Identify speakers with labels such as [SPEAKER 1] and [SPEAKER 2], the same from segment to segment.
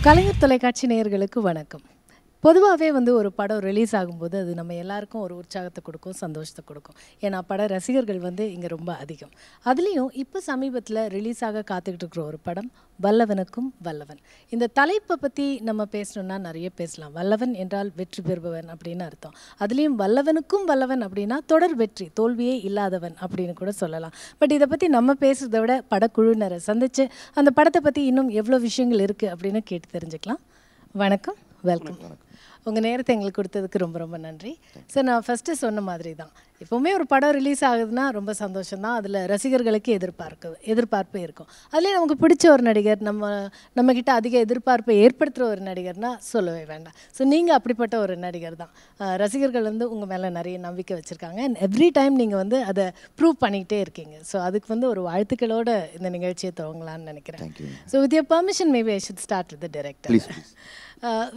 [SPEAKER 1] கலைஞர் தொலைக்காட்சி நேயர்களுக்கு வணக்கம். பொதுவாகவே ஒரு படம் ரிலீஸ் ஆகும்போது அது நம்ம எல்லாருக்கும் ஒரு உற்சாகத்தை கொடுக்கும், சந்தோஷத்தை கொடுக்கும். ஏன்னா பட ரசிகர்கள் இங்கே ரொம்ப அதிகம். அதுலேயும் இப்போ சமீபத்தில் ரிலீஸ் ஆக காத்துக்கிட்டு இருக்கிற ஒரு படம் வல்லவனுக்கும் வல்லவன். இந்த தலைப்பை பற்றி நம்ம பேசணுன்னா நிறைய பேசலாம். வல்லவன் என்றால் வெற்றி பெறுபவன் அப்படின்னு அர்த்தம். அதுலேயும் வல்லவனுக்கும் வல்லவன் அப்படின்னா தொடர் வெற்றி, தோல்வியே இல்லாதவன் அப்படின்னு கூட சொல்லலாம். பட் இதை பற்றி நம்ம பேசுகிறத விட படக்குழுவினரை சந்தித்து அந்த படத்தை பற்றி இன்னும் எவ்வளோ விஷயங்கள் இருக்குது அப்படின்னு கேட்டு தெரிஞ்சுக்கலாம். வணக்கம், வெல்கம். உங்கள் நேரத்தை எங்களுக்கு கொடுத்ததுக்கு ரொம்ப ரொம்ப நன்றி சார். நான் ஃபஸ்ட்டு சொன்ன மாதிரி தான், எப்போவுமே ஒரு படம் ரிலீஸ் ஆகுதுன்னா ரொம்ப சந்தோஷம்தான். அதில் ரசிகர்களுக்கு எதிர்பார்ப்பு இருக்கும். அதுலேயே நமக்கு பிடிச்ச ஒரு நடிகர், நம்மக்கிட்ட அதிக எதிர்பார்ப்பை ஏற்படுத்துகிற ஒரு நடிகர்னால் சொல்லவே வேண்டாம். ஸோ நீங்கள் அப்படிப்பட்ட ஒரு நடிகர் தான். ரசிகர்கள் உங்கள் மேலே நிறைய நம்பிக்கை வச்சுருக்காங்க. அண்ட் எவ்ரி டைம் நீங்கள் அதை ப்ரூவ் பண்ணிக்கிட்டே இருக்கீங்க. ஸோ அதுக்கு ஒரு வாழ்த்துக்களோடு இந்த நிகழ்ச்சியை துவங்கலான்னு நினைக்கிறேன். So with your permission maybe I should start with the director.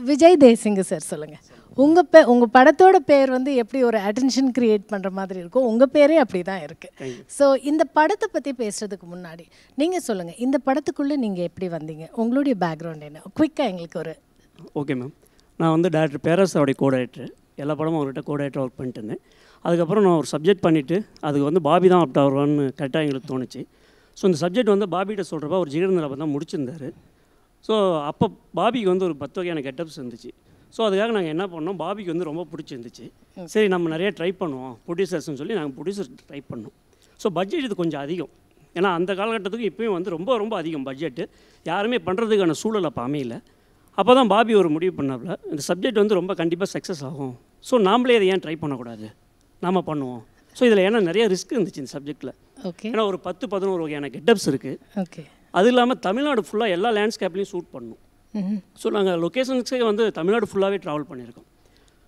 [SPEAKER 1] Vijay Desinga sir, சொல்லுங்கள். உங்கள் படத்தோட பேர் எப்படி ஒரு அட்டென்ஷன் கிரியேட் பண்ணுற மாதிரி இருக்கும். உங்கள் பேரே அப்படி தான் இருக்குது. ஸோ இந்த படத்தை பற்றி பேசுகிறதுக்கு முன்னாடி நீங்கள் சொல்லுங்கள், இந்த படத்துக்குள்ளே நீங்கள் எப்படி வந்தீங்க, உங்களுடைய பேக்ரவுண்ட் என்ன, குயிக்காக எங்களுக்கு ஒரு.
[SPEAKER 2] Okay ma'am. நான் டைரக்டர் பேரரசோடைய கோடைரக்டர். எல்லா படமும் அவர்கிட்ட கோடைரக்டர் ஒர்க் பண்ணிட்டு இருந்தேன். அதுக்கப்புறம் நான் ஒரு சப்ஜெக்ட் பண்ணிவிட்டு அதுக்கு பாபி தான் அப்ட் ஆகுவான்னு கரெக்டாக எங்களுக்கு தோணுச்சு. ஸோ இந்த சப்ஜெக்ட் பாபிகிட்ட சொல்கிறப்ப ஒரு ஜிகர்நலப்ப தான் முடிச்சிருந்தார். ஸோ அப்போ பாபிக்கு ஒரு 10 வகையான கெட்டப்ஸ் இருந்துச்சு. ஸோ அதுக்காக நாங்கள் என்ன பண்ணோம், பாபிக்கு ரொம்ப பிடிச்சிருந்துச்சு. சரி நம்ம நிறைய ட்ரை பண்ணுவோம் ப்ரொடியூசர்ஸ்னு சொல்லி நாங்கள் ப்ரொடியூசர் ட்ரை பண்ணோம். ஸோ பட்ஜெட் இது கொஞ்சம் அதிகம். ஏன்னா அந்த காலகட்டத்துக்கு இப்போயும் ரொம்ப ரொம்ப அதிகம் பட்ஜெட்டு. யாருமே பண்ணுறதுக்கான சூழல் அப்போ அமையல. அப்போ தான் பாபி ஒரு முடிவு பண்ணாப்புல, இந்த சப்ஜெக்ட் ரொம்ப கண்டிப்பாக சக்ஸஸ் ஆகும். ஸோ நாமளே இதை ஏன் ட்ரை பண்ணக்கூடாது, நாம் பண்ணுவோம். ஸோ இதில் ஏன்னா நிறைய ரிஸ்க் இருந்துச்சு இந்த சப்ஜெக்டில்.
[SPEAKER 1] ஓகே.
[SPEAKER 2] ஏன்னா ஒரு 10-11 வகையான கெட்டப்ஸ் இருக்குது.
[SPEAKER 1] ஓகே. அது
[SPEAKER 2] இல்லாமல் தமிழ்நாடு ஃபுல்லாக எல்லா லேண்ட்ஸ்கேப்லையும் ஷூட் பண்ணணும். ஸோ நாங்கள் லொக்கேஷன்ஸே தமிழ்நாடு ஃபுல்லாகவே ட்ராவல் பண்ணியிருக்கோம்.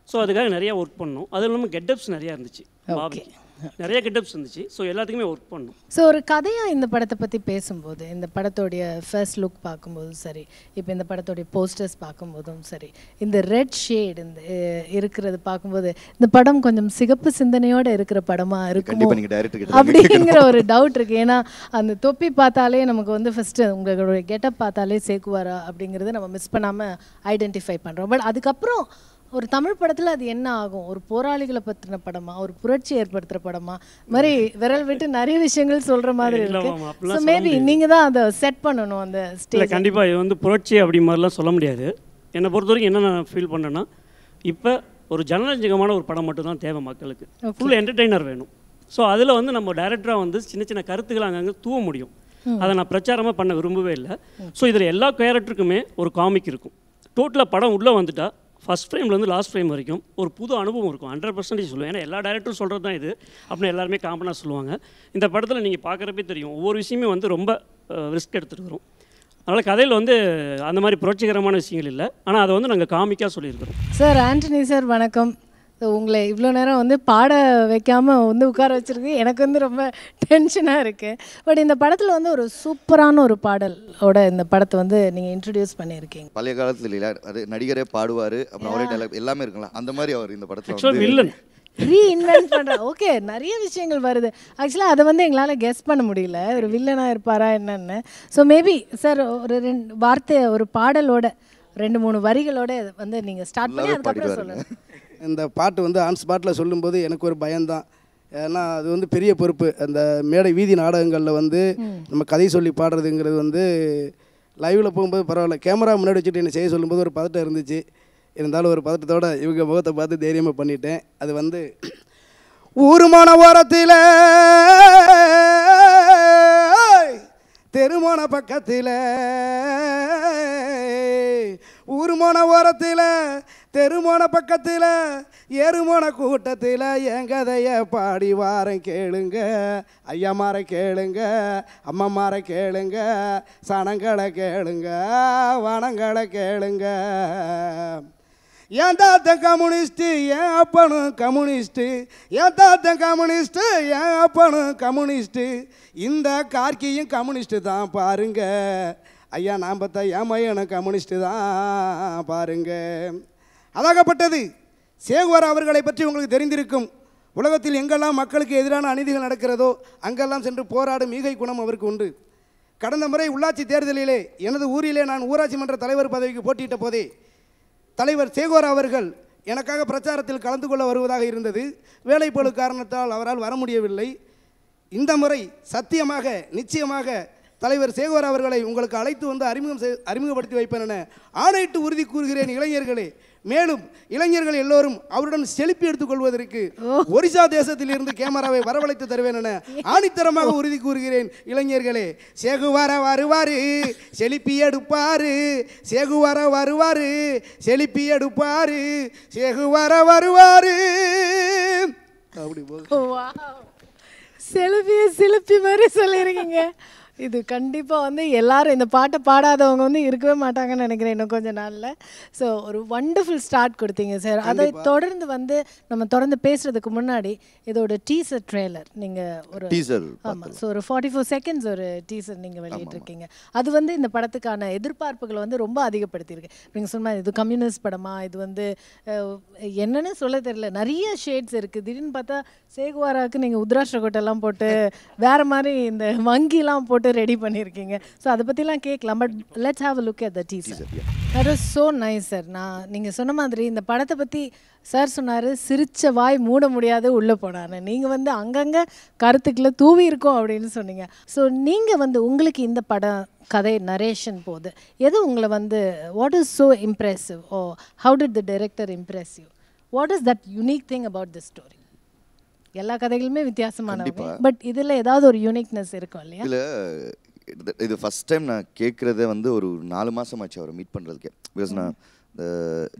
[SPEAKER 2] ஸோ அதுக்காக நிறையா ஒர்க் பண்ணோம். அது இல்லாமல் கெட்டப்ஸ் நிறையா இருந்துச்சு, பாபி நிறைய கெட்டப்ஸ் இருந்துச்சு. ஸோ எல்லாத்துக்குமே ஒர்க் பண்ணோம்.
[SPEAKER 1] ஸோ ஒரு கதையாக இந்த படத்தை பற்றி பேசும்போது, இந்த படத்தோடைய ஃபர்ஸ்ட் லுக் பார்க்கும்போதும் சரி, இப்போ இந்த படத்தோடைய போஸ்டர்ஸ் பார்க்கும்போதும் சரி, இந்த ரெட் ஷேட் இந்த இருக்கிறது பார்க்கும்போது இந்த படம் கொஞ்சம் சிகப்பு சிந்தனையோடு இருக்கிற படமாக இருக்குமோ அப்படிங்கிற ஒரு டவுட் இருக்குது. ஏன்னா அந்த தொப்பி பார்த்தாலே நமக்கு ஃபஸ்ட்டு உங்களுடைய கெட்டப் பார்த்தாலே சேக்குவாரா அப்படிங்கிறது நம்ம மிஸ் பண்ணாமல் ஐடென்டிஃபை பண்ணுறோம். பட் அதுக்கப்புறம் ஒரு தமிழ் படத்தில் அது என்ன ஆகும், ஒரு போராளிகளை பற்றின படமா, ஒரு புரட்சி ஏற்படுத்துகிற படமா, மாதிரி விரல் விட்டு நிறைய விஷயங்கள் சொல்கிற மாதிரி இருக்கு. ஸோ மேபி நீங்கள் தான் அதை செட் பண்ணணும் அந்த ஸ்டேஜ்.
[SPEAKER 2] கண்டிப்பாக இது புரட்சி அப்படி மாதிரிலாம் சொல்ல முடியாது. என்னை பொறுத்த வரைக்கும் என்ன நான் ஃபீல் பண்ணேன்னா, இப்போ ஒரு ஜனரஞ்சகமான ஒரு படம் மட்டும்தான் தேவை மக்களுக்கு. ஃபுல் என்டர்டெய்னர் வேணும். ஸோ அதில் நம்ம டைரக்டராக சின்ன சின்ன கருத்துக்களை அங்கங்கே தூவ முடியும். அதை நான் பிரச்சாரமாக பண்ண விரும்பவே இல்லை. ஸோ இதில் எல்லா கேரக்டருக்குமே ஒரு காமிக் இருக்கும். டோட்டலாக படம் உள்ளே வந்துட்டால் ஃபஸ்ட் ஃப்ரேம்லேருந்து லாஸ்ட் ஃப்ரேம் வரைக்கும் ஒரு புது அனுபவம் இருக்கும். 100% சொல்லுவேன். ஏன்னா எல்லா டேரக்டரும் சொல்கிறது தான் இது அப்படின்னு எல்லாருமே காமனாக சொல்லுவாங்க. இந்த படத்தில் நீங்கள் பார்க்குறப்பே தெரியும், ஒவ்வொரு விஷயமே ரொம்ப ரிஸ்க் எடுத்துகிட்டு வரும். அதனால் கதையில் அந்த மாதிரி புரட்சிகரமான விஷயங்கள் இல்லை. ஆனால் அதை நாங்கள் காமிக்காக சொல்லியிருக்கிறோம்.
[SPEAKER 1] சார் ஆண்டனி சார் வணக்கம். உங்களை இவ்வளோ நேரம் பாட வைக்காமல் உட்கார வச்சுருக்கு. எனக்கு ரொம்ப டென்ஷனாக இருக்குது. பட் இந்த படத்தில் ஒரு சூப்பரான ஒரு பாடலோட இந்த படத்தை நீங்கள் இன்ட்ரடியூஸ் பண்ணியிருக்கீங்க.
[SPEAKER 3] பழைய காலத்தில் இல்லை, அது நடிகரே பாடுவார், அப்புறம் அவரே டைலாக் எல்லாமே இருக்கலாம். அந்த மாதிரி அவர் இந்த படத்தில்
[SPEAKER 2] வில்லன்
[SPEAKER 1] ரீஇன்வென்ட் பண்ணுறார். ஓகே, நிறைய விஷயங்கள் வருது. ஆக்சுவலாக அதை எங்களால் கெஸ் பண்ண முடியல, ஒரு வில்லனாக இருப்பாரா என்னன்னு. ஸோ மேபி சார் ஒரு 2 வார்த்தை, ஒரு பாடலோட 2-3 வரிகளோட நீங்கள் ஸ்டார்ட் பண்ணி அதுக்கப்புறம் சொல்லுங்கள்.
[SPEAKER 4] இந்த பாட்டு ஆன் ஸ்பாட்டில் சொல்லும்போது எனக்கு ஒரு பயம்தான். ஏன்னா அது பெரிய பொறுப்பு. அந்த மேடை வீதி நாடகங்களில் நம்ம கதை சொல்லி பாடுறதுங்கிறது லைவில் போகும்போது பரவாயில்ல, கேமரா முன்னாடி வச்சுட்டு என்ன செய்ய சொல்லும்போது ஒரு பதட்டம் இருந்துச்சு. இருந்தாலும் ஒரு பதட்டத்தோடு இவங்க முகத்தை பார்த்து தைரியமாக பண்ணிட்டேன். அது ஊருமான ஓரத்தில் தெருமான பக்கத்தில், ஊருமான ஓரத்தில் தெருமான பக்கத்தில் ஏறுமான கூட்டத்தில் என் கதையை பாடி வாரம் கேளுங்க, ஐயா மாற கேளுங்க, அம்மா மாற கேளுங்க, சனங்களை கேளுங்க, வனங்களை கேளுங்க. என் தாத்தன் கம்யூனிஸ்ட்டு, என் அப்பனும் கம்யூனிஸ்ட்டு, என் தாத்தன் கம்யூனிஸ்ட்டு, என் அப்பனும் கம்யூனிஸ்ட்டு, இந்த கார்கியும் கம்யூனிஸ்ட்டு தான் பாருங்க, ஐயா நான் பார்த்தா என் மையனும் கம்யூனிஸ்ட்டு தான் பாருங்க. அதாகப்பட்டது சேகுவார் அவர்களை பற்றி உங்களுக்கு தெரிந்திருக்கும். உலகத்தில் எங்கெல்லாம் மக்களுக்கு எதிரான அநீதிகள் நடக்கிறதோ அங்கெல்லாம் சென்று போராடும் ஈகை குணம் அவருக்கு உண்டு. கடந்த முறை உள்ளாட்சி தேர்தலிலே எனது ஊரிலே நான் ஊராட்சி மன்ற தலைவர் பதவிக்கு போட்டியிட்ட போதே தலைவர் சேகோர் அவர்கள் எனக்காக பிரச்சாரத்தில் கலந்து கொள்ள வருவதாக இருந்தது. வேலைப்பளு காரணத்தால் அவரால் வர முடியவில்லை. இந்த முறை சத்தியமாக நிச்சயமாக தலைவர் சேகோர் அவர்களை உங்களுக்கு அழைத்து வந்து அறிமுகப்படுத்தி வைப்பேன் என ஆணையிட்டு உறுதி கூறுகிறேன் இளைஞர்களே. மேலும் இளைஞர்கள் எல்லோரும் அவருடன் செல்ஃபி எடுத்துக்கொள்வதற்கு ஒரிசா தேசத்தில் இருந்து கேமராவை வரவழைத்து தருவேன் என ஆணித்தரமாக உறுதி கூறுகிறேன் இளைஞர்களே. சேகுவார வருவாரு செல்ஃபி எடுப்பாரு, சேகுவார வருவாரு செல்ஃபி எடுப்பாரு, சேகுவார வருவாரு. அப்படி
[SPEAKER 1] செல்ஃபி மாதிரி சொல்லியிருக்கீங்க. இது கண்டிப்பாக வந்து எல்லாரும் இந்த பாட்டை பாடாதவங்க வந்து இருக்கவே மாட்டாங்கன்னு நினைக்கிறேன் இன்னும் கொஞ்சம் நாளில். ஸோ ஒரு வண்டர்ஃபுல் ஸ்டார்ட் கொடுத்தீங்க சார். அதை தொடர்ந்து வந்து நம்ம தொடர்ந்து பேசுகிறதுக்கு முன்னாடி இதோட டீசர் ட்ரெய்லர் நீங்கள் ஒரு ஆமாம் ஸோ ஒரு 44 செகண்ட்ஸ் ஒரு டீசர் நீங்கள் வெளியிட்டிருக்கீங்க. அது வந்து இந்த படத்துக்கான எதிர்பார்ப்புகளை வந்து ரொம்ப அதிகப்படுத்தியிருக்கு. நீங்கள் சொன்ன இது கம்யூனிஸ்ட் படமா, இது வந்து என்னன்னு சொல்ல தெரியல, நிறைய ஷேட்ஸ் இருக்குது. திடீர்னு பார்த்தா சேகுவாராவுக்கு நீங்கள் உத்ராஷ்டிர கோட்டெல்லாம் போட்டு வேறு மாதிரி இந்த வங்கிலாம் போட்டு ரெடி பண்ணியிருக்கீங்க. ஸோ அதை பற்றிலாம் கேட்கலாம். But let's have a look at the teaser. That was so nice sir. நீங்கள் சொன்ன மாதிரி இந்த படத்தை பற்றி சார் சொன்னார், சிரிச்ச வாய் மூட முடியாது உள்ளே போனான்னு. நீங்கள் வந்து அங்கங்கே கருத்துக்களை தூவி இருக்கோம் அப்படின்னு சொன்னீங்க. ஸோ நீங்கள் வந்து உங்களுக்கு இந்த படம் கதை நரேஷன் போது எது உங்களை வந்து what is so impressive O how did the director Impress you? What is that unique thing about the story? எல்லா கதைகளுமே வித்தியாசமானவை, பட் இதில் ஏதாவது ஒரு யூனிக்னஸ் இருக்கும் இல்லையா?
[SPEAKER 3] இல்லை, இது ஃபஸ்ட் டைம் நான் கேட்குறதே வந்து ஒரு 4 மாதம் ஆச்சு அவரை மீட் பண்ணுறதுக்கே. பிகாஸ் நான் இந்த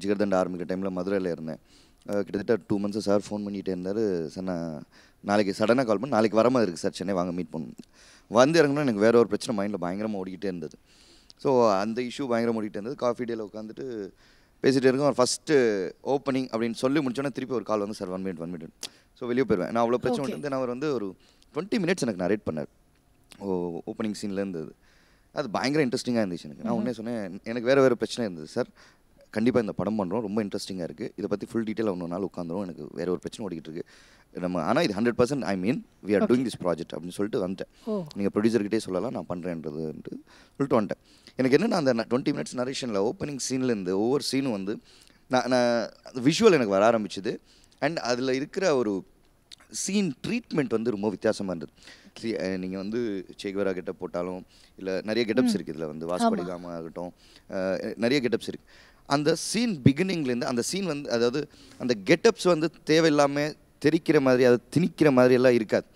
[SPEAKER 3] ஜிகர்தண்டா ஆரம்பிக்கிற டைமில் மதுரையில் இருந்தேன். கிட்டத்தட்ட 2 months சார் ஃபோன் பண்ணிகிட்டே இருந்தார். சார் நான் நாளைக்கு சடனாக கால் பண்ணி நாளைக்கு வர மாதிரி இருக்குது சார், சென்னை வாங்க மீட் பண்ணணும். வந்து இறங்கணும் எனக்கு வேறு ஒரு பிரச்சனை மைண்டில் பயங்கரமாக ஓடிக்கிட்டே இருந்தது. ஸோ அந்த இஷ்யூ பயங்கரமாக ஓடிக்கிட்டே இருந்தது. காஃபி டேயில் உட்காந்துட்டு பேசிகிட்டே இருக்கோம். ஒரு ஃபஸ்ட்டு ஓப்பனிங் அப்படின்னு சொல்லி முடிச்சோன்னே திருப்பி ஒரு கால் வந்து சார் 1 minute ஸோ வெளியே போயிடுவேன். நான் அவ்வளோ பிரச்சனை வந்து அவர் வந்து ஒரு 20 minutes எனக்கு நரேட் பண்ணார். ஓப்பனிங் சீனில் இருந்தது. அது பயங்கர இன்ட்ரெஸ்டிங்காக இருந்துச்சு எனக்கு. நான் உடனே சொன்னேன், எனக்கு வேறு பிரச்சனை இருந்தது சார், கண்டிப்பாக இந்த படம் பண்ணுறோம், ரொம்ப இன்ட்ரெஸ்டிங்காக இருக்குது, இதை பற்றி ஃபுல் டீட்டெயில் இன்னொரு நாள் உட்காந்துரும், எனக்கு வேறு ஒரு பிரச்சனை ஓடிக்கிட்டு இருக்குது நம்ம, ஆனால் இது 100% I mean we are doing this project அப்படின்னு சொல்லிட்டு வந்துட்டேன். நீங்கள் ப்ரொடியூசர்கிட்டே சொல்லலாம் நான் பண்ணுறேன்றதுன்ட்டு சொல்லிட்டு வந்துட்டேன். எனக்கு என்னென்னா அந்த 20 minutes நரேஷனில் ஓப்பனிங் சீனில் இருந்து ஒவ்வொரு சீனும் வந்து நான் விஷுவல் எனக்கு வர ஆரம்பிச்சுது. அண்ட் அதில் இருக்கிற ஒரு சீன் ட்ரீட்மெண்ட் வந்து ரொம்ப வித்தியாசமாக இருந்தது. நீங்கள் வந்து சேகுவேரா கெட்டப் போட்டாலும் இல்லை நிறைய கெட்டப்ஸ் இருக்குது இதில் வந்து வாஸ்கோ டி காமா ஆகட்டும், நிறைய கெட்டப்ஸ் இருக்குது. அந்த சீன் பிகினிங்லேருந்து அந்த சீன் வந்து அதாவது அந்த கெட்டப்ஸ் வந்து தேவையில்லாமல் தெரிக்கிற மாதிரி அதை திணிக்கிற மாதிரி எல்லாம் இருக்காது.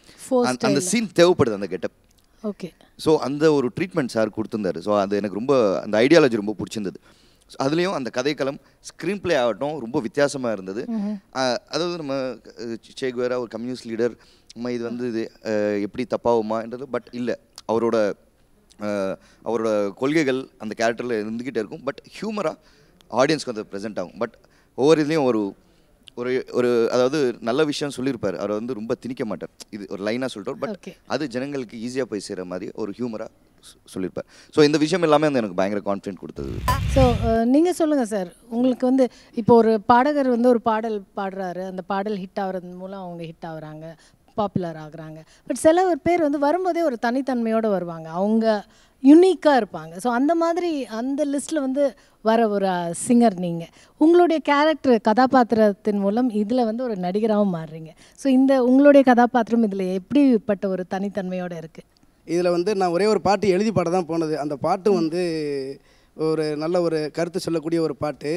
[SPEAKER 3] அந்த சீன் தேவைப்படுது அந்த கெட்டப்.
[SPEAKER 1] ஓகே.
[SPEAKER 3] ஸோ அந்த ஒரு ட்ரீட்மெண்ட் சார் கொடுத்துருந்தாரு. ஸோ அது எனக்கு ரொம்ப அந்த ஐடியாலஜி ரொம்ப பிடிச்சிருந்தது. அதுலேயும் அந்த கதைக்களம் ஸ்க்ரீன் பிளே ஆகட்டும் ரொம்ப வித்தியாசமாக இருந்தது. அதாவது நம்ம சேகுவேரா ஒரு கம்யூனிஸ்ட் லீடர், நம்ம இது வந்து இது எப்படி தப்பாகுமான்றது, பட் இல்லை அவரோட கொள்கைகள் அந்த கேரக்டரில் இருந்துக்கிட்டே இருக்கும். பட் ஹியூமராக ஆடியன்ஸ்க்கு வந்து ப்ரெசென்ட் ஆகும். பட் ஒவ்வொரு இதுலேயும் ஒரு ஒரு ஒரு அதாவது நல்ல விஷயம் சொல்லியிருப்பார். அவர் வந்து ரொம்ப திணிக்க மாட்டார், இது ஒரு லைனாக சொல்லிட்டார், பட் அது ஜனங்களுக்கு ஈஸியாக போய் சேர மாதிரி ஒரு ஹியூமராக சொல்லியிருப்பார். ஸோ இந்த விஷயம் எல்லாமே வந்து எனக்கு பயங்கர கான்ஃபிடென்ட் கொடுத்தது.
[SPEAKER 1] ஸோ நீங்கள் சொல்லுங்கள் சார், உங்களுக்கு வந்து இப்போ ஒரு பாடகர் வந்து ஒரு பாடல் பாடுறாரு, அந்த பாடல் ஹிட் ஆகிறது மூலம் அவங்க ஹிட் ஆகுறாங்க, பாப்புலர் ஆகுறாங்க. பட் சில பேர் வந்து வரும்போதே ஒரு தனித்தன்மையோடு வருவாங்க, அவங்க யூனிக்காக இருப்பாங்க. ஸோ அந்த மாதிரி அந்த லிஸ்ட்டில் வந்து வர ஒரு சிங்கர் நீங்கள். உங்களுடைய கேரக்டர் கதாபாத்திரத்தின் மூலம் இதில் வந்து ஒரு நடிகராகவும் மாறுறீங்க. ஸோ இந்த உங்களுடைய கதாபாத்திரம் இதில் எப்படிப்பட்ட ஒரு தனித்தன்மையோடு இருக்குது?
[SPEAKER 4] இதில் வந்து நான் ஒரே ஒரு பாட்டு எழுதி பாட தான் போனது. அந்த பாட்டு வந்து ஒரு நல்ல ஒரு கருத்து சொல்லக்கூடிய ஒரு பாட்டு.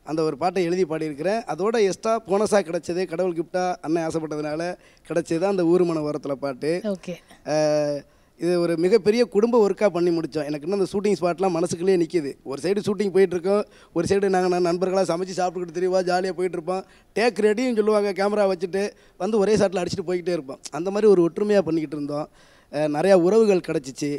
[SPEAKER 4] அந்த ஒரு பாட்டை எழுதி பாடியிருக்கிறேன். அதோட எக்ஸ்ட்ரா போனஸாக கிடச்சது, கடவுள் கிஃப்டாக அண்ணன் ஆசைப்பட்டதுனால கிடச்சது தான் அந்த ஊர்மன ஓரத்தில் பாட்டு.
[SPEAKER 1] ஓகே.
[SPEAKER 4] இது ஒரு மிகப்பெரிய குடும்ப ஒர்க்காக பண்ணி முடித்தோம். எனக்கு இன்னும் அந்த ஷூட்டிங் ஸ்பாட்லாம் மனசுக்குள்ளேயே நிற்கிது. ஒரு சைடு ஷூட்டிங் போயிட்டுருக்கோம், ஒரு சைடு நாங்கள் நண்பர்களாக சமைச்சு சாப்பிட்டுக்கிட்டு தெரியவா ஜாலியாக போயிட்டுருப்போம். டேக் ரெடின்னு சொல்லுவாங்க, கேமரா வச்சுட்டு வந்து ஒரே ஷாட்டில் அடிச்சுட்டு போய்கிட்டே இருப்போம். அந்த மாதிரி ஒரு ஒற்றுமையாக பண்ணிக்கிட்டு இருந்தோம். நிறையா உறவுகள் கிடச்சிச்சு,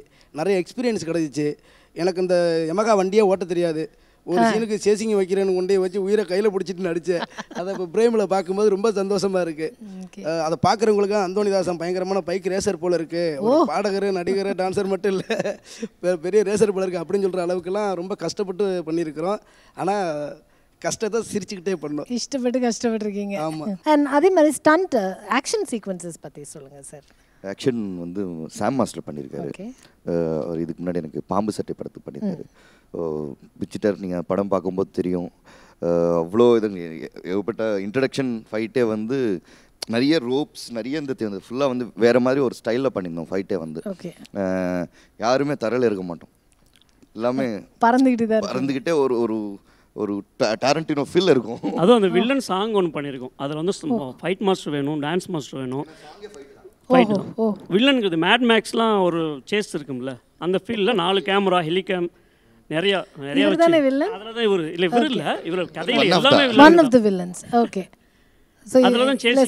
[SPEAKER 4] நிறைய எக்ஸ்பீரியன்ஸ் கிடச்சிச்சு. எனக்கு இந்த யமகா வண்டியே ஓட்ட தெரியாது. ஒரு சீனுக்கு சேசிங்க வைக்கிறேன்னு கொண்டே வச்சு உயிரை கையில் பிடிச்சிட்டு நடித்தேன். அதை இப்போ பிரேமில் பார்க்கும்போது ரொம்ப சந்தோஷமாக இருக்குது. அதை பார்க்குறவங்களுக்கு அந்தோணிதாசன் பயங்கரமான பைக் ரேசர் போல் இருக்குது, ஒரு பாடகர் நடிகர் டான்ஸர் மட்டும் இல்லை, பெரிய ரேசர் போல் இருக்குது அப்படின்னு சொல்கிற அளவுக்குலாம் ரொம்ப கஷ்டப்பட்டு பண்ணியிருக்கிறோம். ஆனால் கஷ்டத்தை சிரிச்சுக்கிட்டே பண்ணோம்.
[SPEAKER 1] இஷ்டப்பட்டு கஷ்டப்பட்டுருக்கீங்க.
[SPEAKER 4] ஆமாம்.
[SPEAKER 1] அண்ட் அதே மாதிரி ஸ்டண்ட் ஆக்ஷன் சீக்வன்சஸ் பற்றி சொல்லுங்கள் சார்.
[SPEAKER 3] ஆக்ஷன் வந்து சாம் மாஸ்டர் பண்ணியிருக்காரு.
[SPEAKER 1] ஓகே.
[SPEAKER 3] அவர் இதுக்கு முன்னாடி எனக்கு பாம்பு சட்டை படத்துக்கு பண்ணியிருக்காரு. விசிட்டர் நீங்கள் படம் பார்க்கும்போது தெரியும். அவ்வளோ இது ஏகப்பட்ட இன்ட்ரடக்ஷன் ஃபைட்டே வந்து நிறைய ரோப்ஸ் நிறைய இந்த ஃபுல்லாக வந்து வேறு மாதிரி ஒரு ஸ்டைலில் பண்ணியிருந்தோம் ஃபைட்டே வந்து. யாருமே தரையில் இருக்க மாட்டோம், எல்லாமே பறந்துக்கிட்டே ஒரு ஒரு ஒரு டாரண்டினோ ஃபீல் இருக்கும்.
[SPEAKER 2] அதுவும் அந்த வில்லன் சாங் ஒன்று பண்ணியிருக்கோம். அதில் வந்து ஃபைட் மாஸ்டர் வேணும், டான்ஸ் மாஸ்டர் வேணும். ஃபைட் வில்லனுக்கு மேட் மேக்ஸ்லாம் ஒரு சேஸ் இருக்கும்ல, அந்த ஃபீல்டில் 4 கேமரா ஹெலிகேம் நிறையா நிறையா வச்சு அதில் தான் இவர் இல்லை இவர் இல்லை இவர் கதையில் எல்லாமே
[SPEAKER 1] one of the villains. Okay. So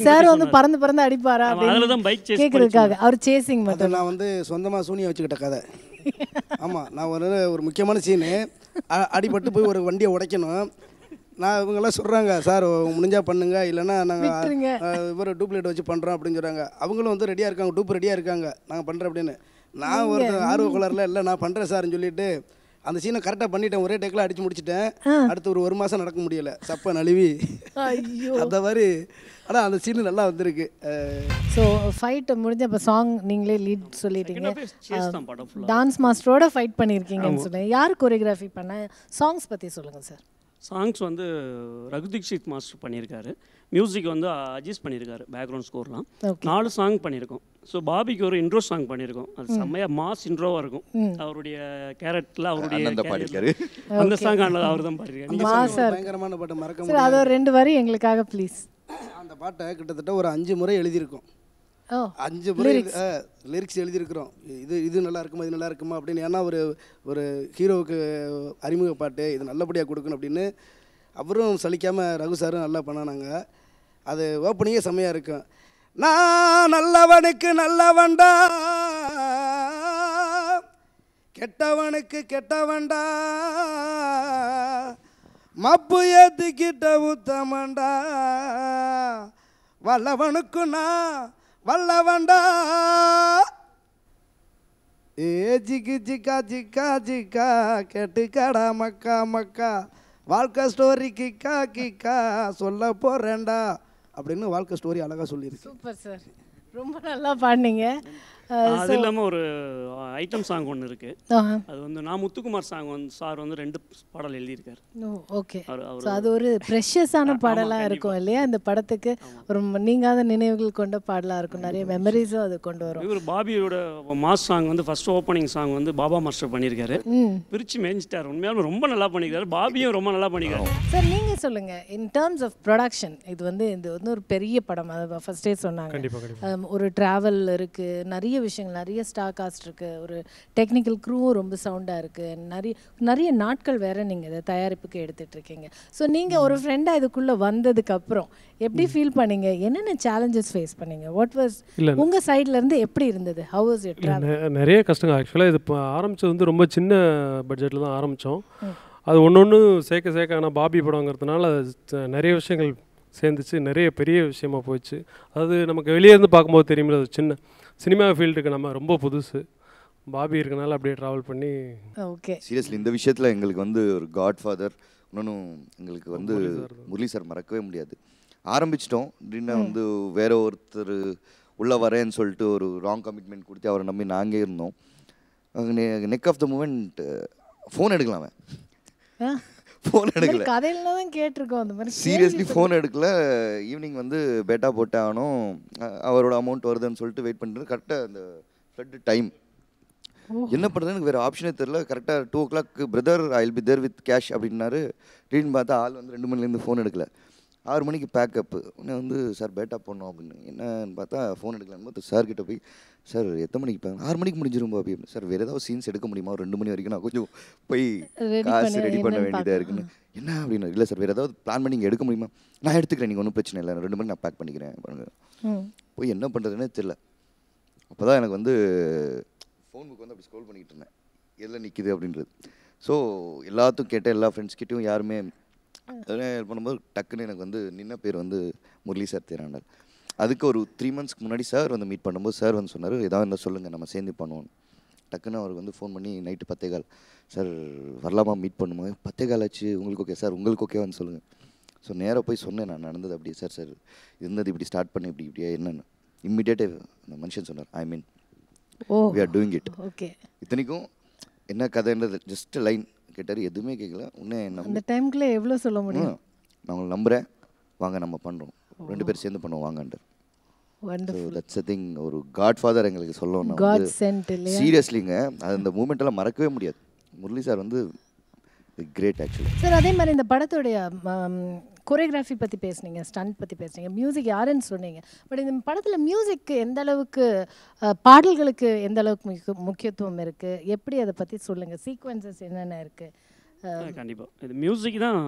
[SPEAKER 1] sir வந்து பறந்து பறந்து அடிப்பாரா?
[SPEAKER 2] அதில் தான் பைக் சேஸ்
[SPEAKER 1] கேட்குறதுக்காக அவர் சேசிங் மட்டும்.
[SPEAKER 4] நான் வந்து சொந்தமாக சூனியை வச்சுக்கிட்ட கதை. ஆமாம், நான் ஒரு முக்கியமான சீனு அடிபட்டு போய் ஒரு வண்டியை உடைக்கணும். நான் இவங்கெல்லாம் சொல்கிறாங்க, சார் முடிஞ்சால் பண்ணுங்க, இல்லைன்னா நாங்கள் இவர் டூப்ளேட் வச்சு பண்ணுறோம் அப்படின்னு சொல்கிறாங்க. அவங்களும் வந்து ரெடியாக இருக்காங்க, டூப் ரெடியாக இருக்காங்க, நாங்கள் பண்ணுறோம் அப்படின்னு. நான் ஒரு ஆர்வ கோளாறுல இல்லை நான் பண்ணுறேன் சார்ன்னு சொல்லிட்டு அந்த சீனை கரெக்டாக பண்ணிட்டேன். ஒரே டேக்கில் அடித்து முடிச்சிட்டேன். அடுத்து ஒரு மாதம் நடக்க முடியலை, சப்பை நழுவி அந்த மாதிரி. ஆனால் அந்த சீனு நல்லா வந்திருக்கு.
[SPEAKER 1] ஸோ ஃபைட் முடிஞ்ச இப்போ சாங் நீங்களே லீட் சொல்லிட்டீங்க, டான்ஸ் மாஸ்டரோட ஃபைட் பண்ணியிருக்கீங்கன்னு சொல்லுங்கள். யார் கொரியோகிராஃபி பண்ண? சாங்ஸ் பற்றி சொல்லுங்கள் சார்.
[SPEAKER 2] சாங்ஸ் வந்து ரகு தீக்ஷித் மாஸ்டர் பண்ணியிருக்காரு. மியூசிக் வந்து அஜீஸ் பண்ணியிருக்காரு, பேக்ரவுண்ட் ஸ்கோர்லாம். 4 சாங் பண்ணியிருக்கோம். ஸோ பாபிக்கு ஒரு இன்ட்ரோ சாங் பண்ணியிருக்கோம். அது செம்மையாக மாஸ் இன்ட்ரோவாக இருக்கும். அவருடைய கேரக்டரில் அவருடைய அந்த சாங் அவர் தான் பாடிருக்காரு.
[SPEAKER 4] பயங்கரமான பாட்டு, மறக்க முடியாது.
[SPEAKER 1] அது ஒரு 2 வரி எங்களுக்காக ப்ளீஸ்.
[SPEAKER 4] அந்த பாட்டை கிட்டத்தட்ட ஒரு 5 முறை எழுதியிருக்கோம். 5 முறை லிரிக்ஸ் எழுதியிருக்கிறோம். இது நல்லா இருக்குமா, இது நல்லா இருக்குமா அப்படின்னு. ஏன்னா ஒரு ஹீரோவுக்கு அறிமுக பாட்டு, இது நல்லபடியாக கொடுக்கணும் அப்படின்னு அவரும் சலிக்காமல் ரகு சாரும் நல்லா பண்ணானாங்க. அது ஓப்பனிங்கே செம்மையாக இருக்கும். நான் நல்லவனுக்கு நல்லவன்டா, கெட்டவனுக்கு கெட்டவன்டா, மப்பு ஏத்திக்கிட்ட உத்தமண்டா, வல்லவனுக்கு நான் வல்லவன்டா, ஏ ஜிக்கு ஜிக்கா ஜிக்கா ஜிக்கா கெட்டுக்கடா மக்கா மக்கா, வாழ்க்கை ஸ்டோரி கிக்கா கிக்கா சொல்ல போறேன்டா அப்படின்னு வாழ்க்கை ஸ்டோரி அழகாக சொல்லியிருக்கு.
[SPEAKER 1] சூப்பர் சார், ரொம்ப நல்லா பாடினீங்க.
[SPEAKER 2] அது இல்லாமல் ஒரு ஐட்டம் சாங் ஒன்று இருக்குது. அது வந்து நான் முத்துக்குமார் சாங் வந்து சார் வந்து 2 பாடல் எழுதியிருக்காரு.
[SPEAKER 1] ஓகே. ஸோ அது ஒரு ப்ரெஷியஸான பாடலாக இருக்கும் இல்லையா இந்த படத்துக்கு? ஒரு நீங்காத நினைவுகள் கொண்ட பாடலாக இருக்கும், நிறைய மெமரிஸும் அது கொண்டு வரும்.
[SPEAKER 2] இவர் பாபியோட மாஸ் சாங் வந்து ஃபர்ஸ்ட் ஓப்பனிங் சாங் வந்து பாபா மாஸ்டர் பண்ணியிருக்காரு. பிரிச்சு மேய்ஞ்சிட்டார். உண்மையாலும் ரொம்ப நல்லா பண்ணியிருக்காரு, பாபியும் ரொம்ப நல்லா பண்ணியிருக்காரு.
[SPEAKER 1] சார் நீங்கள் சொல்லுங்கள், இன் டேர்ம்ஸ் ஆஃப் ப்ரொடக்ஷன் இது வந்து ஒரு பெரிய படம். அதை ஃபர்ஸ்டே சொன்னாங்க. ஒரு ட்ராவல் இருக்குது, நிறைய விஷயங்கள், நிறைய ஸ்டார் காஸ்ட் இருக்குது, ஒரு டெக்னிக்கல் க்ரூவும் ரொம்ப சவுண்டாக இருக்குது, நிறைய நாட்கள் வேறு நீங்கள் இதை தயாரிப்புக்கு எடுத்துகிட்டு இருக்கீங்க. ஸோ நீங்கள் ஒரு ஃப்ரெண்டாக இதுக்குள்ளே வந்ததுக்கப்புறம் எப்படி ஃபீல் பண்ணீங்க? என்னென்ன சேலஞ்சஸ் ஃபேஸ் பண்ணீங்க? வாட் வாஸ் உங்கள் சைட்லேருந்து எப்படி இருந்தது? How was your travel?
[SPEAKER 5] நிறைய கஷ்டங்கள். ஆக்சுவலாக இது இப்போ ஆரம்பித்தது வந்து ரொம்ப சின்ன பட்ஜெட்டில் தான் ஆரம்பித்தோம். அது ஒன்று சேர்க்க ஆனால் பாபி படங்கிறதுனால நிறைய விஷயங்கள் சேர்ந்துச்சு, நிறைய பெரிய விஷயமா போச்சு. அது நமக்கு வெளியே இருந்து பார்க்கும்போது தெரியுமில்ல, அது சின்ன சினிமா ஃபீல்டுக்கு நம்ம ரொம்ப புதுசு. பாபி இருக்கனால அப்படியே ட்ராவல் பண்ணி.
[SPEAKER 3] ஓகே. சீரியஸ்லி இந்த விஷயத்தில் எங்களுக்கு வந்து ஒரு காட் ஃபாதர் இன்னொன்று எங்களுக்கு வந்து முரளி சார் மறக்கவே முடியாது. ஆரம்பிச்சிட்டோம் அப்படின்னா வந்து வேற ஒருத்தர் உள்ளே வரேன்னு சொல்லிட்டு ஒரு ராங் கமிட்மெண்ட் கொடுத்து அவரை நம்பி நாங்கள் இருந்தோம். Neck of the moment phone எடுக்கலாமே, ஃபோன் எடுக்கல.
[SPEAKER 1] கதையில தான் கேட்டிருக்கோம் அந்த மாதிரி.
[SPEAKER 3] சீரியஸ்லி ஃபோன் எடுக்கல. ஈவினிங் வந்து பேட்டா போட்டே ஆகணும், அவரோட அமௌண்ட் வருதுன்னு சொல்லிட்டு வெயிட் பண்ணிட்டு கரெக்டாக அந்த ஃப்ளட் டைம் என்ன பண்ணுறது எனக்கு வேறு ஆப்ஷனே தெரில. கரெக்டாக 2 o'clock brother I will be there with cash அப்படின்னாரு. திடீர்னு பார்த்தா ஆள் வந்து 2 மணிலேருந்து ஃபோன் எடுக்கல. 6 மணிக்கு பேக்கப்பு. உடனே வந்து சார் பேட்டா போடணும் அப்படின்னு. என்னன்னு பார்த்தா ஃபோன் எடுக்கலான்னு பார்த்து சார்கிட்ட போய், சார் எத்தனை மணிக்கு பேங்க? 6 மணிக்கு முடிஞ்சிரும் பாப்பி அப்படின்னு. சார் வேறு ஏதாவது சீன்ஸ் எடுக்க முடியுமா? ஒரு 2 மணி வரைக்கும் நான் கொஞ்சம் போய் காசு ரெடி பண்ண வேண்டியதாக இருக்குன்னு. என்ன அப்படின்னு. இல்லை சார் வேறு ஏதாவது பிளான் பண்ணி இங்கே எடுக்க முடியுமா? நான் எடுத்துக்கிறேன், நீங்கள் ஒன்றும் பிரச்சனை இல்லை, 2 மணி நான் பேக் பண்ணிக்கிறேன் பாருங்க. போய் என்ன பண்ணுறதுன்னே தெரில. அப்போ தான் எனக்கு வந்து ஃபோன் புக் வந்து அப்படி ஸ்க்ரோல் பண்ணிக்கிட்டு இருந்தேன், எதில் நிற்கிது அப்படின்றது. ஸோ எல்லாத்துக்கும் கேட்டேன், எல்லா ஃப்ரெண்ட்ஸ்கிட்டையும் யாருமே அதெல்லாம் ஹெல்ப் பண்ணும்போது டக்குன்னு எனக்கு வந்து நின்ன பேர் வந்து முரளி சார் தேராண்டார். அதுக்கு ஒரு 3 months முன்னாடி சார் வந்து மீட் பண்ணும்போது சார் வந்து சொன்னார், ஏதாவது இருந்தால் சொல்லுங்கள் நம்ம சேர்ந்து பண்ணுவோம். டக்குன்னு அவருக்கு வந்து ஃபோன் பண்ணி நைட்டு 10:15 சார் வரலாமா மீட் பண்ணும்போது 10:15 ஆச்சு, உங்களுக்கு ஓகே சார், உங்களுக்கு ஓகேவான்னு சொல்லுங்கள். ஸோ நேராக போய் சொன்னேன் நான் நடந்தது அப்படியே. சார் இருந்தது இப்படி ஸ்டார்ட் பண்ணி இப்படியா என்னென்னு. இம்மிடியேட்டாக அந்த மனுஷன் சொன்னார், I mean
[SPEAKER 1] oh
[SPEAKER 3] we are doing it.
[SPEAKER 1] Okay.
[SPEAKER 3] இத்தனைக்கும் என்ன கதைன்றது ஜஸ்ட் லைன் கேட்டார், எதுவுமே கேட்கல. இன்னும்
[SPEAKER 1] அந்த டைம்க்குள்ளே எவ்வளோ சொல்ல முடியும்?
[SPEAKER 3] நான் உங்களை நம்புகிறேன், வாங்க நம்ம பண்ணுறோம், 2 பேர் சேர்ந்து பண்ணுவோம் வாங்கன்றார்.
[SPEAKER 1] வண்டர்ஃபுல்.
[SPEAKER 3] That's a thing. ஒரு காட் ஃபாதர் எங்களுக்கு சொல்லணும்.
[SPEAKER 1] காட் சென்ட் இல்லையா?
[SPEAKER 3] சீரியஸ்லிங்க, அது அந்த மூமெண்ட்டெல்லாம் மறக்கவே முடியாது. முரளி சார் வந்து கிரேட் ஆக்சுவலி.
[SPEAKER 1] சார் அதே மாதிரி இந்த படத்துடைய கொரியோகிராஃபி பற்றி பேசுனீங்க, ஸ்டண்ட் பற்றி பேசுனீங்க, மியூசிக் யாருன்னு சொன்னீங்க. பட் இந்த படத்தில் மியூசிக்கு எந்த அளவுக்கு, பாடல்களுக்கு எந்த அளவுக்கு முக்கியத்துவம் இருக்குது, எப்படி அதை பற்றி சொல்லுங்கள், சீக்வன்சஸ் என்னென்ன இருக்குது?
[SPEAKER 2] கண்டிப்பாக இது மியூசிக் தான்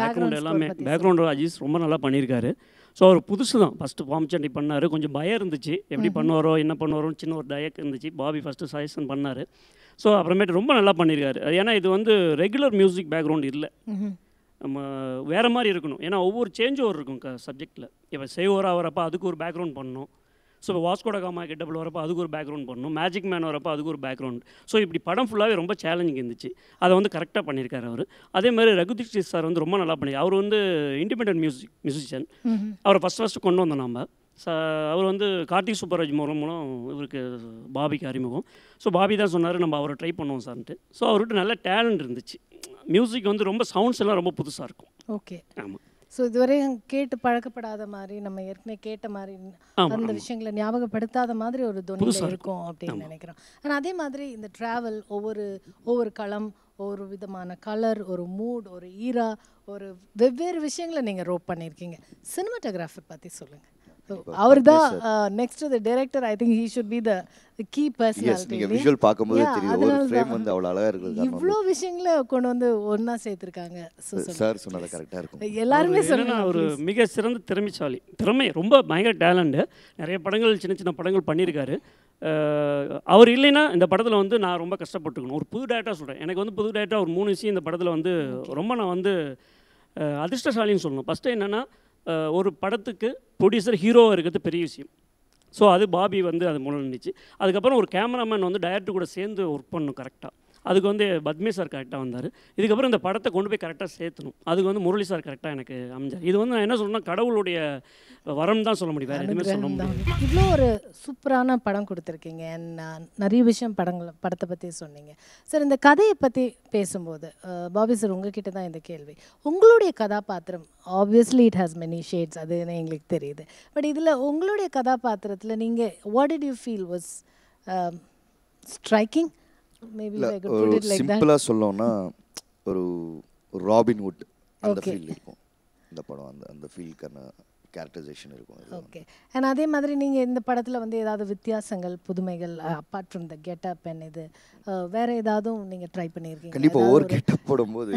[SPEAKER 2] பேக்ரவுண்ட் எல்லாமே. பேக்ரவுண்டு அஜீஸ் ரொம்ப நல்லா பண்ணியிருக்காரு. ஸோ அவர் புதுசு தான், ஃபஸ்ட்டு பாம்சண்டி பண்ணார், கொஞ்சம் பயம் இருந்துச்சு, எப்படி பண்ணுவாரோ என்ன பண்ணுவாரோன்னு சின்ன ஒரு டயக் இருந்துச்சு. பாபி ஃபஸ்ட்டு சஜஷன் பண்ணார். ஸோ அப்புறமேட்டு ரொம்ப நல்லா பண்ணியிருக்காரு. அது ஏன்னா இது வந்து ரெகுலர் மியூசிக் பேக்ரவுண்ட் இல்லை, நம்ம வேறு மாதிரி இருக்கணும். ஏன்னா ஒவ்வொரு சேஞ்ச் ஓவர் இருக்கும் சப்ஜெக்டில். இப்போ சேவோரா வரப்போ அதுக்கு ஒரு பேக்ரவுண்ட் பண்ணணும். ஸோ இப்போ வாஸ்கோட காமா கெட்டபிள் வரப்போ அதுக்கு ஒரு பேக்ரவுண்ட் பண்ணணும், மேஜிக் மேன் வரப்போ அதுக்கு ஒரு பேக்ரவுண்ட். ஸோ இப்படி படம் ஃபுல்லாகவே ரொம்ப சேலஞ்சிங் இருந்துச்சு. அதை வந்து கரெக்டாக பண்ணியிருக்காரு அவர். அதே மாதிரி ரகுதீஷ் சார் வந்து ரொம்ப நல்லா பண்ணியிருக்காரு. அவர் வந்து இண்டிபெண்டன்ட் மியூசிஷியன். அவரை ஃபஸ்ட்டு கொண்டு வந்தோம் நம்ம. அவர் வந்து கார்த்திக் சூப்பராஜ் மூலம் இவருக்கு பாபிக்கு அறிமுகம். ஸோ பாபி தான் சொன்னார் நம்ம அவரை ட்ரை பண்ணுவோம் சார்ன்ட்டு. ஸோ அவர்கிட்ட நல்ல டேலண்ட் இருந்துச்சு. மியூசிக் வந்து ரொம்ப சவுண்ட்ஸ் எல்லாம் ரொம்ப புதுசாக இருக்கும்.
[SPEAKER 1] ஓகே.
[SPEAKER 2] ஆமாம்.
[SPEAKER 1] ஸோ இதுவரையும் கேட்டு பழக்கப்படாத மாதிரி, நம்ம ஏற்கனவே கேட்ட மாதிரி அந்த விஷயங்களை ஞாபகப்படுத்தாத மாதிரி ஒரு தொனியில் இருக்கும் அப்படின்னு நினைக்கிறோம். ஆனால் அதே மாதிரி இந்த ட்ராவல், ஒவ்வொரு களம், ஒவ்வொரு விதமான கலர், ஒரு மூட், ஒரு ஈரா, ஒரு வெவ்வேறு விஷயங்களை நீங்கள் ரோப் பண்ணியிருக்கீங்க. சினிமாட்டோகிராஃபர் பற்றி சொல்லுங்கள். அவர் தான் next the director. I think he should be the key personality.
[SPEAKER 3] நீங்க விஷுவல் பாக்கும்போது தெரியும் ஒரு ஃப்ரேம் வந்து அவ்வளவு அழகா இருக்குது.
[SPEAKER 1] இவ்ளோ விஷயங்களை கொண்டு வந்து ஒண்ணா சேர்த்திருக்காங்க.
[SPEAKER 3] சார் சொன்னது கரெக்ட்டா இருக்கும்.
[SPEAKER 1] எல்லாரும் சொன்னாங்க
[SPEAKER 2] ஒரு மிக சிறந்த திறமை, ரொம்ப பயங்கர டேலண்ட். நிறைய படங்கள், சின்ன சின்ன படங்கள் பண்ணியிருக்காரு. அவர் இல்லைன்னா இந்த படத்தில் வந்து நான் ரொம்ப கஷ்டப்பட்டுக்கணும். ஒரு புது டேரக்டா சொல்கிறேன். எனக்கு வந்து புது டேரக்டா ஒரு 3 விஷயம் இந்த படத்தில் வந்து ரொம்ப நான் வந்து அதிர்ஷ்டசாலின்னு சொல்லணும். ஃபஸ்ட்டு என்னென்னா, ஒரு படத்துக்கு ப்ரொடியூசர் ஹீரோவாக இருக்கிறது பெரிய விஷயம். ஸோ அது பாபி வந்து அது மூலம் இருந்துச்சு. அதுக்கப்புறம் ஒரு கேமராமேன் வந்து டைரக்டர் கூட சேர்ந்து ஒர்க் பண்ணணும் கரெக்டாக. அதுக்கு வந்து பத்மே சார் கரெக்டாக வந்தார். இதுக்கப்புறம் இந்த படத்தை கொண்டு போய் கரெக்டாக சேர்த்தணும். அதுக்கு வந்து முரளி சார் கரெக்டாக எனக்கு அமைஞ்சார். இது வந்து நான் என்ன சொல்லணும்னா கடவுளுடைய வரம் தான் சொல்ல முடியும், வேறு எதுவுமே சொல்ல முடியாது.
[SPEAKER 1] இவ்வளோ ஒரு சூப்பரான படம் கொடுத்துருக்கீங்க. நிறைய விஷயம் படத்தை பற்றி சொன்னீங்க சார். இந்த கதையை பற்றி பேசும்போது பாபி சார் உங்ககிட்ட தான் இந்த கேள்வி. உங்களுடைய கதாபாத்திரம் obviously it has many shades, அது எங்களுக்கு தெரியுது. பட் இதில் உங்களுடைய கதாபாத்திரத்தில் நீங்கள் what did you feel was striking?
[SPEAKER 3] சிம்பிளா சொல்லணும்னா ஒரு ராபின் வுட் அந்த ஃபீல் இருக்கும் இந்த படம். அந்த ஃபீல்க்கான கேரக்டரைசேஷன் இருக்கும்.
[SPEAKER 1] ஓகே. அண்ட் அதே மாதிரி நீங்கள் இந்த படத்தில் வந்து ஏதாவது வித்தியாசங்கள், புதுமைகள், apart from the getup and இது வேற ஏதாவது நீங்கள் ட்ரை பண்ணியிருக்கீங்க?
[SPEAKER 3] கண்டிப்பாக ஓவர் கெட்டப் போடும்போது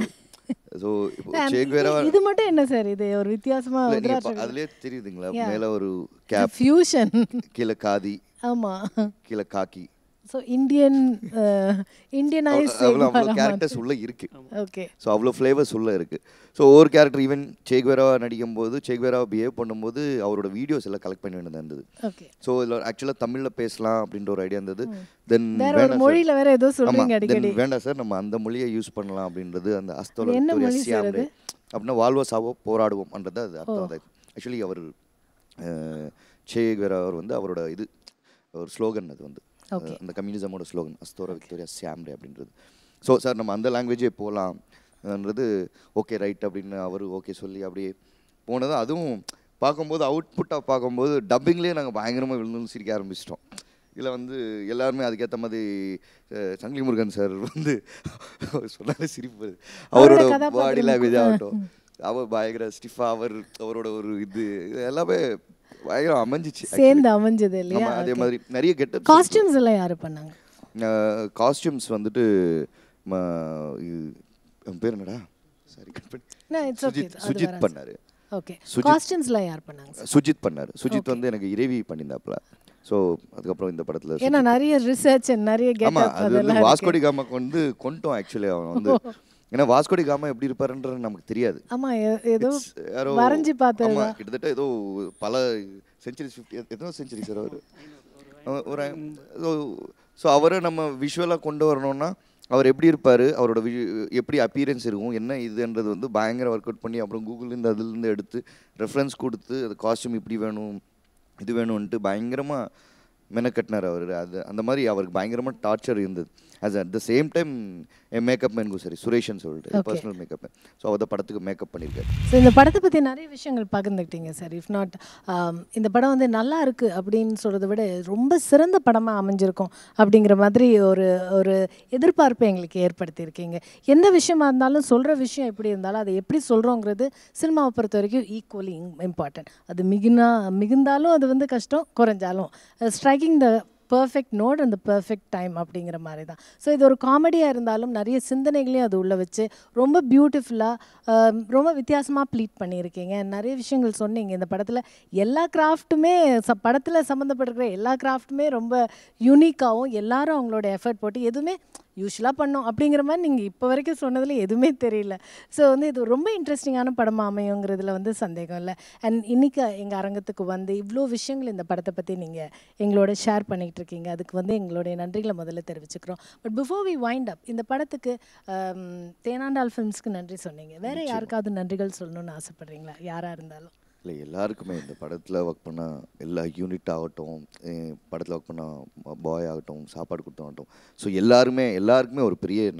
[SPEAKER 1] இது மட்டும் என்ன சார், இது ஒரு வித்தியாசமா
[SPEAKER 3] அதுலயே தெரியுதுங்களா? மேல ஒரு கேப்,
[SPEAKER 1] ஃபியூஷன்,
[SPEAKER 3] கீழே காதி,
[SPEAKER 1] ஆமா,
[SPEAKER 3] கீழே காக்கி.
[SPEAKER 1] ஸோ இந்தியனைஸ்
[SPEAKER 3] அவ்வளோ கேரக்டர்ஸ் உள்ள இருக்கு.
[SPEAKER 1] ஓகே.
[SPEAKER 3] ஸோ அவ்வளோ ஃப்ளேவர்ஸ் உள்ள இருக்கு. ஸோ ஒவ்வொரு கேரக்டர் ஈவன் சேக்வேராவா நடிக்கும் போது, சேக்வேராவா பிஹேவ் பண்ணும்போது அவரோட வீடியோஸ் எல்லாம் கலெக்ட் பண்ணி வேண்டியது இருந்தது.
[SPEAKER 1] ஓகே.
[SPEAKER 3] ஸோ இதில் ஆக்சுவலாக தமிழில் பேசலாம் அப்படின்ற ஒரு ஐடியா இருந்தது.
[SPEAKER 1] தென் மொழியில் வேற ஏதோ சொல்றீங்க அடிக்கடி.
[SPEAKER 3] வேண்டாம் சார், நம்ம அந்த மொழியை யூஸ் பண்ணலாம் அப்படின்றது அந்த அஸ்தோல அப்படின்னா வாழ்வோ சாவோ போராடுவோம் என்றது அது அர்த்தம். ஆக்சுவலி அவர் சேக்வேரா அவர் வந்து அவரோட இது ஒரு ஸ்லோகன், அது வந்து அந்த கம்யூனிசமோட ஸ்லோகன் அஸ்தோரா விக்டோரியா சியாம்ரே அப்படின்றது. ஸோ சார் நம்ம அந்த லாங்குவேஜே போகலாம்ன்றது ஓகே ரைட் அப்படின்னு அவர் ஓகே சொல்லி அப்படியே போனது. அதுவும் பார்க்கும்போது அவுட்புட்டாக பார்க்கும்போது டப்பிங்லேயே நாங்கள் பயங்கரமாக விழுந்து சிரிக்க ஆரம்பிச்சிட்டோம். இதில் வந்து எல்லாருமே அதுக்கேற்ற மாதிரி சங்கிலி முருகன் சார் வந்து சொன்னாலே சிரிப்பு, அவரோட பாடி லாங்குவேஜ் ஆகட்டும், அவர் பயங்கர ஸ்டிஃபா, அவரோட ஒரு இது எல்லாமே பயங்கரம் அமைஞ்சிச்சு,
[SPEAKER 1] சேர்ந்து அமைஞ்சது இல்லையா?
[SPEAKER 3] அதே மாதிரி நிறைய கெட்டப்.
[SPEAKER 1] காஸ்டியூம்ஸ் எல்லாம் யாரு பண்ணாங்க?
[SPEAKER 3] காஸ்டியூம்ஸ் வந்துட்டு பேர் என்னடா, சாரி கட் பண்ணி, சுஜித் பண்ணாரு.
[SPEAKER 1] ஓகே. காஸ்டியூம்ஸ்லாம் யார் பண்ணாங்க?
[SPEAKER 3] சுஜித் பண்ணாரு. சுஜித் வந்து எனக்கு இறைவி பண்ணியிருந்தாப்புல. ஸோ அதுக்கப்புறம் இந்த படத்தில்
[SPEAKER 1] ஏன்னா நிறைய ரிசர்ச் நிறைய
[SPEAKER 3] ஆமாம், அது வந்து வாஸ்கோடி காமாக்கு வந்து கொண்டோம் ஆக்சுவலி. அவன் வந்து ஏன்னா வாஸ்கோடி காமா எப்படி இருப்பாருன்றது நமக்கு தெரியாது.
[SPEAKER 1] ஆமா, ஏதோ வரைஞ்சி பார்த்தேன்.
[SPEAKER 3] ஆமா, கிட்டத்தட்ட ஏதோ பல செஞ்சுரிஸ், எத்தனை செஞ்சுரி சார் அவர் ஒரு. ஸோ அவரை நம்ம விஷுவலாக கொண்டு வரணும்னா அவர் எப்படி இருப்பார், அவரோட எப்படி அப்பியரன்ஸ் இருக்கும், என்ன இதுன்றது வந்து பயங்கர ஒர்க் அவுட் பண்ணி அப்புறம் கூகுள்லேருந்து அதுலேருந்து எடுத்து ரெஃபரன்ஸ் கொடுத்து அது காஸ்டியூம் இப்படி வேணும், இது வேணும்ன்ட்டு பயங்கரமாக மெனக்கட்டினார் அவர். அது அந்த மாதிரி அவருக்கு பயங்கரமாக டார்ச்சர் இருந்தது. அட் த சேம் டைம் என் மேக்கப் மேனுக்கும் சரி, சுரேஷன் சொல்லிட்டு பர்சனல் மேக்கப் மேன், ஸோ அவர் படத்துக்கு மேக்கப் பண்ணியிருக்காரு.
[SPEAKER 1] ஸோ இந்த படத்தை பற்றி நிறைய விஷயங்கள் பகிர்ந்துக்கிட்டீங்க சார். இஃப் நாட் இந்த படம் வந்து நல்லா இருக்குது அப்படின்னு சொல்கிறத விட ரொம்ப சிறந்த படமாக அமைஞ்சிருக்கும் அப்படிங்கிற மாதிரி ஒரு ஒரு எதிர்பார்ப்பை எங்களுக்கு ஏற்படுத்தியிருக்கீங்க. எந்த விஷயமா இருந்தாலும் சொல்கிற விஷயம் எப்படி இருந்தாலும் அதை எப்படி சொல்கிறோங்கிறது சினிமாவை பொறுத்த வரைக்கும் ஈக்குவலி இம்பார்ட்டன்ட். அது மிகுந்தாலும் அது வந்து கஷ்டம், குறைஞ்சாலும் ஸ்ட்ரைக்கிங் த பர்ஃபெக்ட் நோட் அந்த பர்ஃபெக்ட் டைம் அப்படிங்கிற மாதிரி தான். ஸோ இது ஒரு காமெடியாக இருந்தாலும் நிறைய சிந்தனைகளையும் அது உள்ளே வச்சு ரொம்ப பியூட்டிஃபுல்லாக ரொம்ப வித்தியாசமாக ப்ளீட் பண்ணியிருக்கீங்க. நிறைய விஷயங்கள் சொன்னீங்க. இந்த படத்தில் எல்லா கிராஃப்ட்டுமே படத்தில் சம்மந்தப்பட்டிருக்கிற எல்லா கிராஃப்ட்டுமே ரொம்ப யூனிக்காகவும் எல்லாரும் அவங்களோட எஃபர்ட் போட்டு எதுவுமே யூஸ்வலாக பண்ணோம் அப்படிங்கிற மாதிரி நீங்கள் இப்போ வரைக்கும் சொன்னதில் எதுவுமே தெரியல. ஸோ வந்து இது ரொம்ப இன்ட்ரெஸ்டிங்கான படமாக அமையுங்கிறதுல வந்து சந்தேகம் இல்லை. அண்ட் இன்றைக்கி எங்கள் அரங்கத்துக்கு வந்து இவ்வளோ விஷயங்கள் இந்த படத்தை பற்றி நீங்கள் எங்களோட ஷேர் பண்ணிகிட்டு இருக்கீங்க. அதுக்கு வந்து எங்களுடைய நன்றிகளை முதல்ல தெரிவிச்சுக்கிறோம். But before we wind up, இந்த படத்துக்கு தேனாண்டால் ஃபிலிம்ஸ்க்கு நன்றி சொன்னீங்க. வேறு யாருக்காவது நன்றிகள் சொல்லணும்னு ஆசைப்பட்றீங்களா? யாராக இருந்தாலும்.
[SPEAKER 3] இல்லை, எல்லாருக்குமே இந்த படத்தில் ஒர்க் பண்ண எல்லா யூனிட் ஆகட்டும், படத்தில் ஒர்க் பண்ண பாய் ஆகட்டும், சாப்பாடு கொடுத்தாகட்டும், ஸோ எல்லாருக்குமே ஒரு பெரிய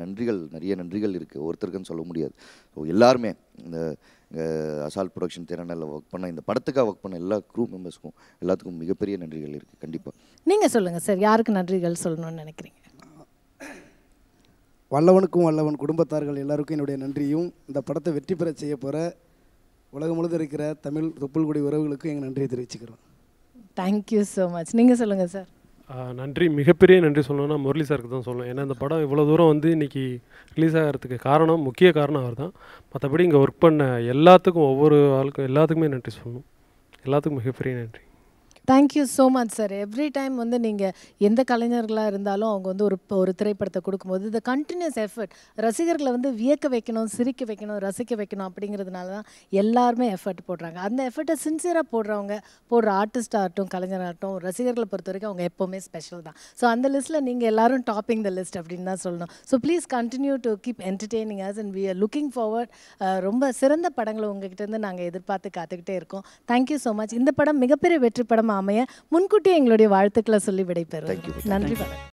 [SPEAKER 3] நிறைய நன்றிகள் இருக்குது. ஒருத்தருக்குன்னு சொல்ல முடியாது. ஸோ எல்லாருமே இந்த அசால்ட் ப்ரொடக்ஷன் தேனாண்டாலில் ஒர்க் பண்ண, இந்த படத்துக்காக ஒர்க் பண்ண எல்லா க்ரூ மெம்பர்ஸ்க்கும் எல்லாத்துக்கும் மிகப்பெரிய நன்றிகள் இருக்குது. கண்டிப்பாக
[SPEAKER 1] நீங்கள் சொல்லுங்கள் சார், யாருக்கு நன்றிகள் சொல்லணும்னு நினைக்கிறீங்க?
[SPEAKER 4] வல்லவனுக்கும் வல்லவன் குடும்பத்தார்கள் எல்லாருக்கும் என்னுடைய நன்றியும், இந்த படத்தை வெற்றி பெற செய்ய போகிற உலகம் முழுவதும் இருக்கிற தமிழ் தொப்புள்குடி உறவுகளுக்கும் எங்கள் நன்றியை தெரிவிச்சுக்கிறோம்.
[SPEAKER 1] Thank you so much. நீங்கள் சொல்லுங்கள் சார்.
[SPEAKER 5] நன்றி, மிகப்பெரிய நன்றி சொல்லணும்னா முரளி சாருக்கு தான் சொல்லணும். ஏன்னா இந்த படம் இவ்வளோ தூரம் வந்து இன்றைக்கி ரிலீஸ் ஆகிறதுக்கு முக்கிய காரணம் அவர் தான். மற்றபடி இங்கே ஒர்க் பண்ண எல்லாத்துக்கும், ஒவ்வொரு ஆளுக்கும் எல்லாத்துக்குமே நன்றி சொல்லணும். எல்லாத்துக்கும் மிகப்பெரிய நன்றி.
[SPEAKER 1] Thank you so much sir. Every time வந்து நீங்கள் எந்த கலைஞர்களாக இருந்தாலும் அவங்க வந்து ஒரு திரைப்படத்தை கொடுக்கும்போது இந்த கண்டினியூஸ் எஃபர்ட் ரசிகர்களை வந்து வியக்க வைக்கணும், சிரிக்க வைக்கணும், ரசிக்க வைக்கணும் அப்படிங்கிறதுனால தான் எல்லாருமே எஃபர்ட் போடுறாங்க. அந்த எஃபர்ட்டை சின்சியராக போடுற ஆர்டிஸ்ட் ஆகட்டும், கலைஞராகட்டும், ரசிகர்களை பொறுத்த வரைக்கும் அவங்க எப்போவுமே ஸ்பெஷல் தான். ஸோ அந்த லிஸ்ட்டில் நீங்கள் எல்லாரும் டாப்பிங் த லிஸ்ட் அப்படின்னு தான் சொல்லணும். So please continue to keep entertaining us and we are looking forward. ரொம்ப சிறந்த படங்களை உங்ககிட்டேருந்து நாங்கள் எதிர்பார்த்து காத்துக்கிட்டே இருக்கோம். Thank you so much. இந்த படம் மிகப்பெரிய வெற்றி படம் அமைய முன்கூட்டியே எங்களுடைய வாழ்த்துக்களை சொல்லி விடைபெறும். நன்றி.